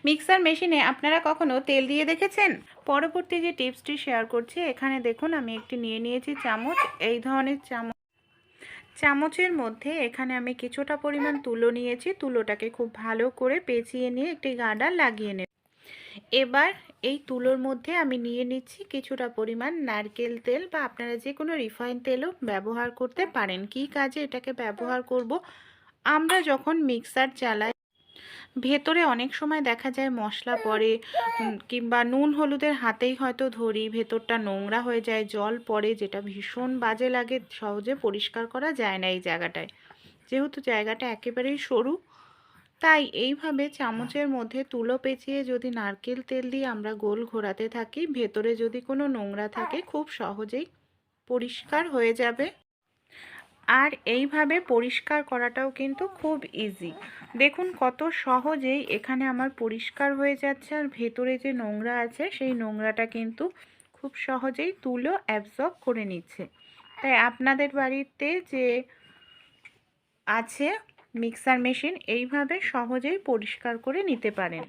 Mixer মেশিনে আপনারা কখনো তেল দিয়ে দেখেছেন? পরবর্তী যে টিপসটি শেয়ার করছি, এখানে দেখুন আমি একটি নিয়ে নিয়েছি চামচ। এই ধরনের চামচের মধ্যে এখানে আমি কিছুটা পরিমাণ তুলো নিয়েছি। তুলোটাকে খুব ভালো করে পেঁচিয়ে নিয়ে একটি গার্ডার লাগিয়ে নেব। এবার এই তুলোর মধ্যে আমি নিয়ে নিচ্ছি কিছুটা পরিমাণ নারকেল তেল, বা আপনারা যে কোনো রিফাইন তেলও ব্যবহার করতে পারেন। কী কাজে এটাকে ব্যবহার করব? আমরা যখন মিক্সার চালাই, ভেতরে অনেক সময় দেখা যায় মশলা পড়ে, কিংবা নুন হলুদের হাতেই হয়তো ধরি, ভেতরটা নোংরা হয়ে যায়, জল পড়ে, যেটা ভীষণ বাজে লাগে, সহজে পরিষ্কার করা যায় না এই জায়গাটায়। যেহেতু জায়গাটা একেবারেই সরু, তাই এইভাবে চামচের মধ্যে তুলো পেঁচিয়ে যদি নারকেল তেল দিয়ে আমরা গোল ঘোরাতে থাকি, ভেতরে যদি কোনো নোংরা থাকে খুব সহজেই পরিষ্কার হয়ে যাবে। আর এইভাবে পরিষ্কার করাটাও কিন্তু খুব ইজি। দেখুন কত সহজেই এখানে আমার পরিষ্কার হয়ে যাচ্ছে, আর ভেতরে যে নোংরা আছে সেই নোংরাটা কিন্তু খুব সহজেই তুলো অ্যাবজর্ব করে নিচ্ছে। তাই আপনাদের বাড়িতে যে আছে মিক্সার মেশিন, এইভাবে সহজেই পরিষ্কার করে নিতে পারেন।